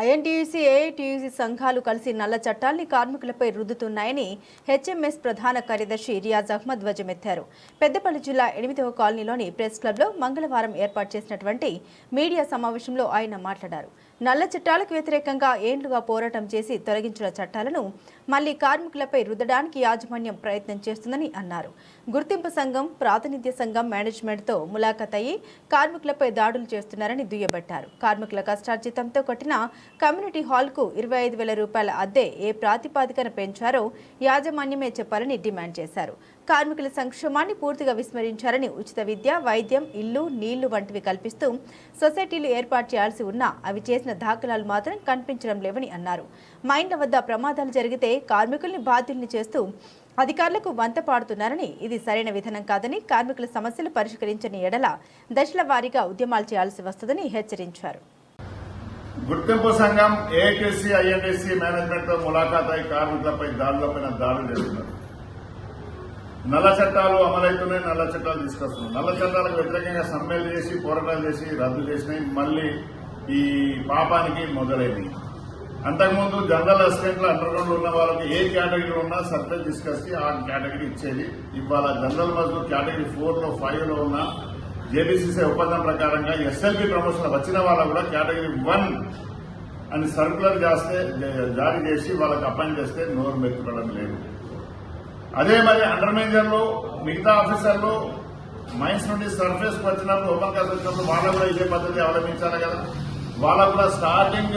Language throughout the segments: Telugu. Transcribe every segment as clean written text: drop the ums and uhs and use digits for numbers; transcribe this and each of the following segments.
ఐఎన్టీయూసీ, ఏఐటీయూసీ సంఘాలు కలిసి నల్ల చట్టాల్ని కార్మికులపై రుద్దుతున్నాయని హెచ్ఎంఎస్ ప్రధాన కార్యదర్శి రియాజ్ అహ్మద్ ధ్వజమెత్తారు. పెద్దపల్లి జిల్లా 8వ కాలనీలోని ప్రెస్ క్లబ్లో మంగళవారం ఏర్పాటు చేసినటువంటి మీడియా సమావేశంలో ఆయన మాట్లాడారు. నల్ల చట్టాలకు వ్యతిరేకంగా ఏండ్లుగా పోరాటం చేసి తొలగించిన చట్టాలను మళ్లీ కార్మికులపై రుద్దడానికి యాజమాన్యం ప్రయత్నం చేస్తుందని అన్నారు. గుర్తింపు సంఘం, ప్రాతినిధ్య సంఘం మేనేజ్మెంట్తో ములాఖత్ అయ్యి కార్మికులపై దాడులు చేస్తున్నారని దుయ్యబట్టారు. కార్మికుల కష్టార్జితంతో కట్టిన కమ్యూనిటీ హాల్కు 25,000 రూపాయల అద్దె ఏ ప్రాతిపాదికన పెంచారో యాజమాన్యమే చెప్పాలని డిమాండ్ చేశారు. కార్మికుల సంక్షేమాన్ని పూర్తిగా విస్మరించారని, ఉచిత విద్య, వైద్యం, ఇల్లు, నీళ్లు వంటివి కల్పిస్తూ సొసైటీలు ఏర్పాటు చేయాల్సి ఉన్నా అవి చేసిన దాఖలాలు మాత్రం కనిపించడం లేవని అన్నారు. మైండ్ల వద్ద ప్రమాదాలు జరిగితే కార్మికుల్ని బాధ్యుల్ని చేస్తూ అధికారులకు వంత పాడుతున్నారని, ఇది సరైన విధానం కాదని, కార్మికుల సమస్యలు పరిష్కరించని ఎడల దశల వారీగా ఉద్యమాలు చేయాల్సి వస్తుందని హెచ్చరించారు. గుర్తింపు సంఘం, ఏఐటీసీ, ఐఎన్టీసీ మేనేజ్మెంట్ తో ములాఖాత్ అయి కార్మికులపై దాడులు చేస్తున్నారు. నల్ల చట్టాలు అమలవుతున్నాయి, నల్ల చట్టాలు తీసుకొస్తున్నారు. నల్ల చట్టాలకు వ్యతిరేకంగా సమ్మెలు చేసి, పోరాటాలు చేసి రద్దు చేసినాయి. మళ్లీ ఈ పాపానికి మొదలైంది. అంతకుముందు జనరల్ అసిస్టెంట్లు అండర్గ్రౌండ్ ఉన్న వాళ్ళకి ఏ కేటగిరీలో ఉన్నా సర్టిఫికేట్ తీసుకొచ్చి ఆ కేటగిరీ ఇచ్చేది. ఇవాళ జనరల్ మజ్దూర్ కేటగిరీ 4లో 5లో ఉన్న జేబీసీసీ ఒప్పందం ప్రకారంగా ఎస్ఎల్పీ ప్రమోషన్ వచ్చిన వాళ్ళకు కూడా కేటగిరీ 1 అని సర్కులర్ జారీ చేసి వాళ్ళకి అపాయింట్ చేస్తే నోరు మెత్తుకోవడం లేదు. అదే మరి అండర్ మేనేజర్లు, మిగతా ఆఫీసర్లు మైన్స్ నుండి సర్ఫేస్ కు వచ్చినప్పుడు, ఓపెన్ కాస్ట్ వచ్చినప్పుడు వాళ్ళకు కూడా ఇదే పద్ధతి అవలంబించాలి కదా. వాళ్ళకు కూడా స్టార్టింగ్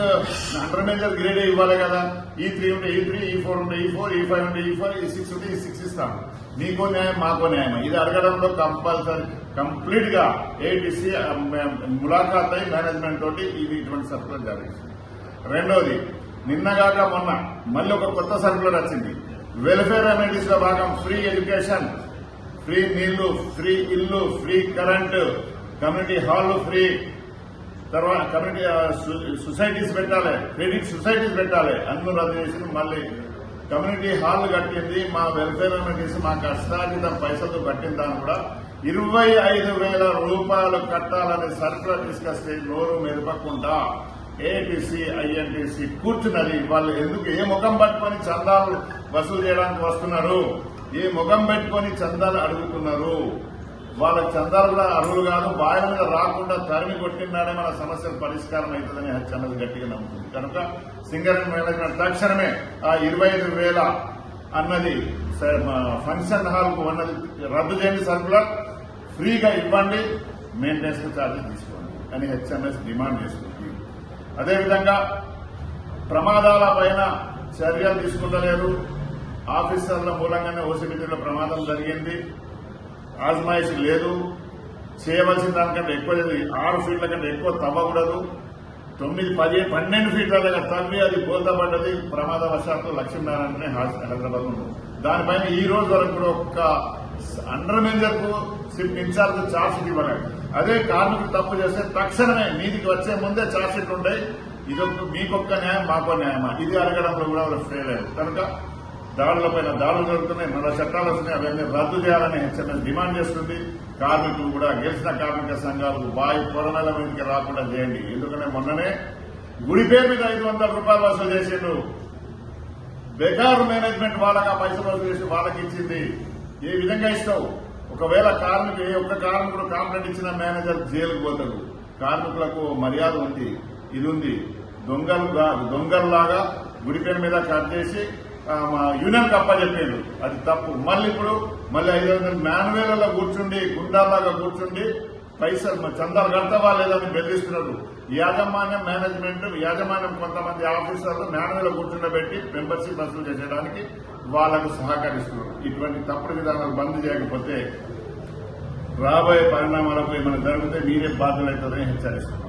అండర్ మేనేజర్ గ్రేడ్ ఇవ్వాలి కదా. E3 ఉంటే E3, E4 ఉంటే E4, E5 ఉంటే E4, E6 ఉంటే E6 ఇస్తాం. మీకో న్యాయం, మాకో న్యాయం. ఇది అడగడంలో కంపల్సరీ కంప్లీట్ గా ఏఐటీసీ ములాఖాత్ అయి మేనేజ్మెంట్ తోటి ఇది ఇటువంటి సర్కులర్ జారీ చేసింది. రెండోది, నిన్నగాక మొన్న మళ్ళీ ఒక కొత్త సర్కులర్ వచ్చింది. వెల్ఫేర్ అమ్యూనిటీస్ లో భాగం ఫ్రీ ఎడ్యుకేషన్, ఫ్రీ నీళ్లు, ఫ్రీ ఇల్లు, free current, community hall free, తర్వాత కమ్యూనిటీ సొసైటీస్ పెట్టాలి, క్రెడిట్ సొసైటీస్ పెట్టాలి. అన్ను రద్దు చేసి మళ్ళీ కమ్యూనిటీ హాల్ కట్టింది. మా వెల్ఫేర్ అమ్యూనిటీస్ మా కష్టార్జిత పైసలతో కట్టిన దాన్ని కూడా 25,000 రూపాయలు కట్టాలని సర్కులర్ తీసుకొస్తే నోరు మెదపకుండా ఏఐటీసీ, ఐఎన్టీసీ కూర్చున్నది. వాళ్ళు ఎందుకు ఏ ముఖం పట్టుకొని చందాలు వసూలు చేయడానికి వస్తున్నారు? ఏ ముఖం పెట్టుకొని చందాలు అడుగుతున్నారు? వాళ్ళకి చందాలు కూడా అర్హులు కాదు. బాయిల మీద రాకుండా తరిమి కొట్టినాడే మన సమస్యల పరిష్కారం అవుతుందని హెచ్చన్నది గట్టిగా నమ్ముతుంది. కనుక సింగరేణి మేనేజ్మెంట్ తక్షణమే ఆ 25,000 అన్నది ఫంక్షన్ హాల్ కు ఉన్నది రద్దు చేయండి, సర్కులర్ ఫ్రీగా ఇవ్వండి, మెయింటెనెన్స్ ఛార్జెస్ తీసుకోండి అని హెచ్ఎంఎస్ డిమాండ్ చేస్తుంది. అదేవిధంగా ప్రమాదాల పైన చర్యలు తీసుకుంటలేరు. ఆఫీసర్ల మూలంగానే ఓసీబీటీలో ప్రమాదం జరిగింది. ఆజమాయిషి లేదు. చేయవలసిన దానికంటే ఎక్కువ 6 ఫీట్ల కంటే ఎక్కువ తవ్వకూడదు. 9, 10, 12 ఫీట్ల దగ్గర తవ్వి అది బోల్తపడ్డది. ప్రమాదవశాత్తు లక్ష్మీనారాయణ హైదరాబాద్ ఉంది. దానిపైన ఈ రోజు వరకు కూడా ఒక్క అండర్ మేనేజర్ కు షిఫ్ట్ ఇన్ఛార్జ్ ఛార్జ్ షీట్ ఇవ్వలేదు. అదే కార్మికులు తప్పు చేస్తే తక్షణమే నీతికి వచ్చే ముందే ఛార్జ్ షీట్ ఉంటాయి. ఇదొక మీకొక్క న్యాయం, మాకో న్యాయమా? ఇది అడగడంలో కూడా వాళ్ళు ఫెయిల్ అయ్యారు. కనుక దాడులపైన దాడులు జరుగుతున్నాయి, నల్ల చట్టాలు వస్తున్నాయి. అవన్నీ రద్దు చేయాలని హెచ్చరిక డిమాండ్ చేస్తుంది. కార్మికులు కూడా గెలిచిన కార్మిక సంఘాలు బాయి పొరనల మీదకి రాకుండా చేయండి. ఎందుకంటే మొన్ననే గుడి పేరు మీద 500 రూపాయలు వసూలు చేసిండ్రు. బెకార్ మేనేజ్మెంట్ వాళ్ళకి ఆ పైసలు వసూలు చేసి వాళ్ళకి ఇచ్చింది. ఏ విధంగా ఇస్తావు? ఒకవేళ ఏ ఒక్క కార్మికుడు కాంప్లైంట్ ఇచ్చిన మేనేజర్ జైలుకు పోతాడు. కార్మికులకు మర్యాద ఉంది, ఇది ఉంది. దొంగల్లాగా గుడి పేరు మీద కట్ చేసి యూనియన్ అప్పచెప్పాడు. అది తప్పు. ఇప్పుడు మళ్ళీ 500 మాన్యువల్లో కూర్చుండి, గుండాల్లాగా కూర్చుండి పైసలు చందాలు కడతావా లేదని బెదిరిస్తున్నారు. యాజమాన్యం కొంతమంది ఆఫీసర్లు మాన్యువల్ కూర్చుండబెట్టి మెంబర్షిప్ వసూలు చేసేయడానికి వాళ్లకు సహకరిస్తున్నారు. ఇటువంటి తప్పుడు విధానాలు బంద్ చేయకపోతే రాబోయే పరిణామాలకు ఏమైనా జరిగితే మీరే బాధ్యులవుతుందని హెచ్చరిస్తున్నారు.